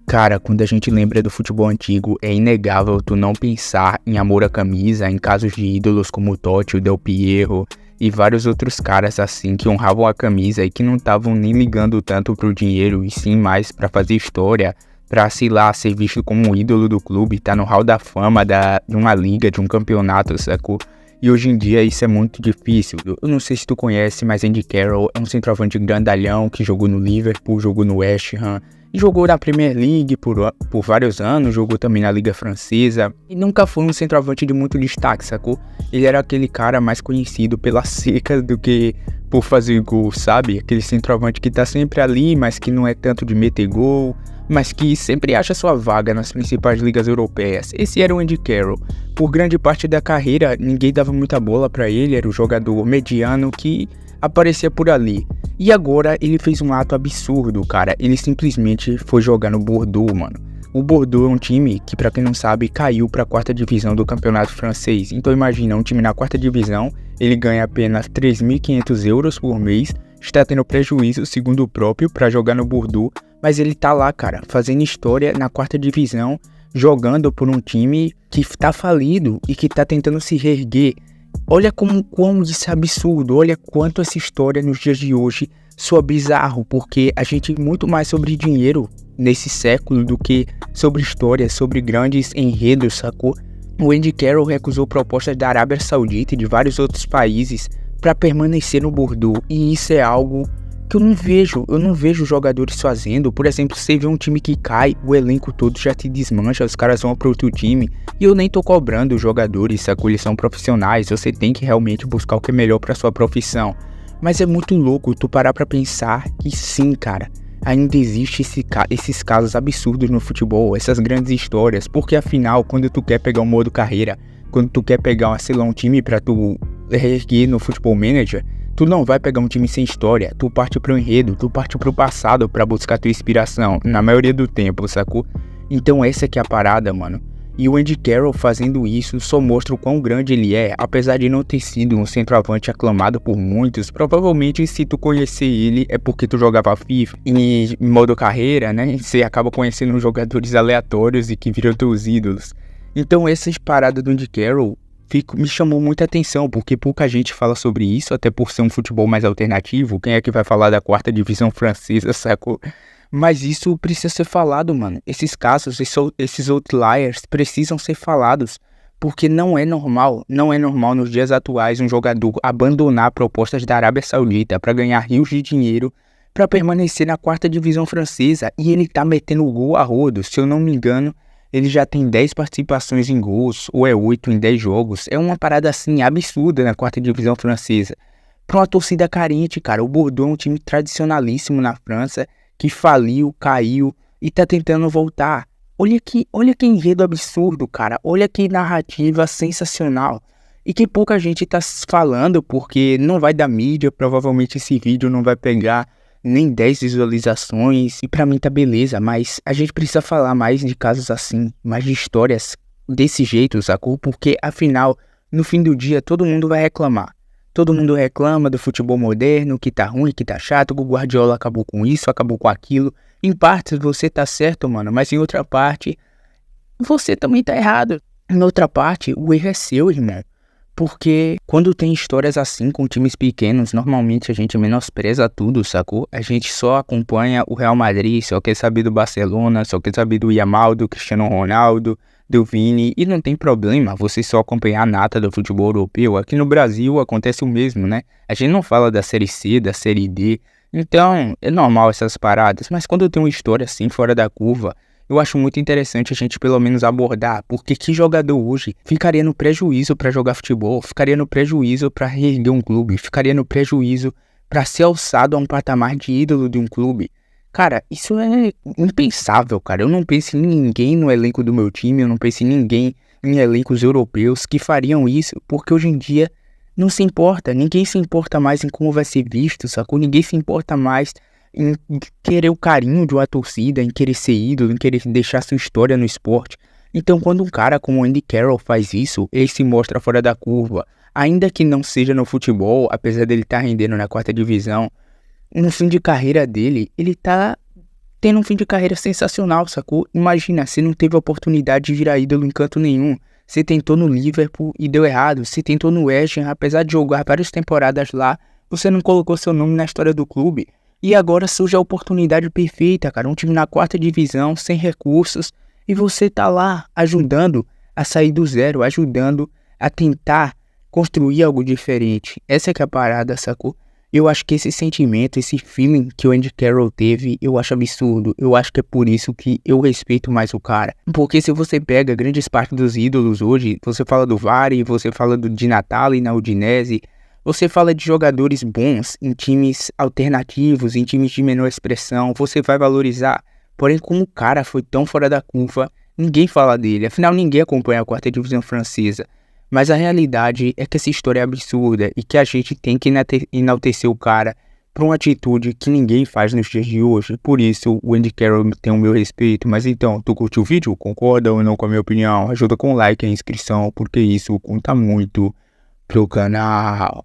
Cara, quando a gente lembra do futebol antigo, é inegável tu não pensar em amor à camisa, em casos de ídolos como o Totti, o Del Piero e vários outros caras assim que honravam a camisa e que não estavam nem ligando tanto pro dinheiro e sim mais pra fazer história, pra, sei lá, ser visto como um ídolo do clube, tá no hall da fama de uma liga, de um campeonato, sacou? E hoje em dia isso é muito difícil. Eu não sei se tu conhece, mas Andy Carroll é um centroavante grandalhão que jogou no Liverpool, jogou no West Ham, jogou na Premier League por vários anos, jogou também na Liga Francesa e nunca foi um centroavante de muito destaque, sacou? Ele era aquele cara mais conhecido pela seca do que por fazer gol, sabe? Aquele centroavante que tá sempre ali, mas que não é tanto de meter gol, mas que sempre acha sua vaga nas principais ligas europeias. Esse era o Andy Carroll. Por grande parte da carreira, ninguém dava muita bola pra ele, era o jogador mediano que aparecia por ali. E agora ele fez um ato absurdo, cara. Ele simplesmente foi jogar no Bordeaux, mano. O Bordeaux é um time que, pra quem não sabe, caiu pra 4ª divisão do campeonato francês. Então imagina, um time na 4ª divisão, ele ganha apenas 3.500 euros por mês, está tendo prejuízo, segundo o próprio, pra jogar no Bordeaux. Mas ele tá lá, cara, fazendo história na 4ª divisão, jogando por um time que tá falido e que tá tentando se reerguer. Olha como isso é absurdo, olha quanto essa história nos dias de hoje soa bizarro, porque a gente muito mais sobre dinheiro nesse século do que sobre história, sobre grandes enredos, sacou? O Andy Carroll recusou propostas da Arábia Saudita e de vários outros países para permanecer no Bordeaux, e isso é algo que eu não vejo jogadores fazendo. Por exemplo, você vê um time que cai, o elenco todo já te desmancha, os caras vão para outro time, e eu nem tô cobrando os jogadores, sacou? Eles são profissionais, você tem que realmente buscar o que é melhor para sua profissão. Mas é muito louco tu parar pra pensar que sim, cara, ainda existe esses casos absurdos no futebol, essas grandes histórias, porque afinal, quando tu quer pegar um modo carreira, quando tu quer pegar, sei lá, um time pra tu reerguer no Futebol Manager, tu não vai pegar um time sem história, tu parte pro enredo, tu parte pro passado pra buscar tua inspiração, na maioria do tempo, sacou? Então essa que é a parada, mano. E o Andy Carroll fazendo isso só mostra o quão grande ele é, apesar de não ter sido um centroavante aclamado por muitos. Provavelmente se tu conhecer ele é porque tu jogava FIFA em modo carreira, né? Você acaba conhecendo jogadores aleatórios e que viram teus ídolos. Então essas paradas do Andy Carroll me chamou muita atenção, porque pouca gente fala sobre isso, até por ser um futebol mais alternativo. Quem é que vai falar da 4ª divisão francesa, sacou? Mas isso precisa ser falado, mano. Esses casos, esses outliers precisam ser falados, porque não é normal nos dias atuais um jogador abandonar propostas da Arábia Saudita para ganhar rios de dinheiro para permanecer na 4ª divisão francesa, e ele tá metendo gol a rodo. Se eu não me engano, ele já tem 10 participações em gols, ou é 8 em 10 jogos. É uma parada assim absurda na 4ª divisão francesa. Pra uma torcida carente, cara, o Bordeaux é um time tradicionalíssimo na França, que faliu, caiu e tá tentando voltar. Olha que enredo absurdo, cara. Olha que narrativa sensacional. E que pouca gente tá falando, porque não vai dar mídia. Provavelmente esse vídeo não vai pegar nem 10 visualizações. E pra mim tá beleza, mas a gente precisa falar mais de casos assim, mais de histórias desse jeito, sacou? Porque afinal, no fim do dia, todo mundo vai reclamar. Todo mundo reclama do futebol moderno, que tá ruim, que tá chato, que o Guardiola acabou com isso, acabou com aquilo. Em parte você tá certo, mano, mas em outra parte, você também tá errado. Em outra parte, o erro é seu, irmão. Porque quando tem histórias assim com times pequenos, normalmente a gente menospreza tudo, sacou? A gente só acompanha o Real Madrid, só quer saber do Barcelona, só quer saber do Yamal, do Cristiano Ronaldo, do Vini, e não tem problema você só acompanhar a nata do futebol europeu. Aqui no Brasil acontece o mesmo, né? A gente não fala da Série C, da Série D, então é normal essas paradas, mas quando tem uma história assim fora da curva, eu acho muito interessante a gente pelo menos abordar, porque que jogador hoje ficaria no prejuízo pra jogar futebol, ficaria no prejuízo pra reerguer um clube, ficaria no prejuízo pra ser alçado a um patamar de ídolo de um clube. Cara, isso é impensável, cara. Eu não penso em ninguém no elenco do meu time, eu não penso em ninguém em elencos europeus que fariam isso, porque hoje em dia não se importa, ninguém se importa mais em como vai ser visto, sacou? Ninguém se importa mais em querer o carinho de uma torcida, em querer ser ídolo, em querer deixar sua história no esporte. Então quando um cara como o Andy Carroll faz isso, ele se mostra fora da curva. Ainda que não seja no futebol, apesar dele estar rendendo na 4ª divisão, no fim de carreira dele, ele tá tendo um fim de carreira sensacional, sacou? Imagina, você não teve a oportunidade de virar ídolo em canto nenhum. Você tentou no Liverpool e deu errado. Você tentou no West Ham, apesar de jogar várias temporadas lá, você não colocou seu nome na história do clube. E agora surge a oportunidade perfeita, cara. Um time na 4ª divisão, sem recursos. E você tá lá ajudando a sair do zero, ajudando a tentar construir algo diferente. Essa é que é a parada, sacou? Eu acho que esse sentimento, esse feeling que o Andy Carroll teve, eu acho absurdo. Eu acho que é por isso que eu respeito mais o cara. Porque se você pega grandes partes dos ídolos hoje, você fala do Vari, você fala do Di Natale na Udinese, você fala de jogadores bons em times alternativos, em times de menor expressão, você vai valorizar. Porém, como o cara foi tão fora da curva, ninguém fala dele. Afinal, ninguém acompanha a 4ª divisão francesa. Mas a realidade é que essa história é absurda e que a gente tem que enaltecer o cara por uma atitude que ninguém faz nos dias de hoje. Por isso, o Andy Carroll tem o meu respeito. Mas então, tu curtiu o vídeo? Concorda ou não com a minha opinião? Ajuda com o like e a inscrição, porque isso conta muito pro canal.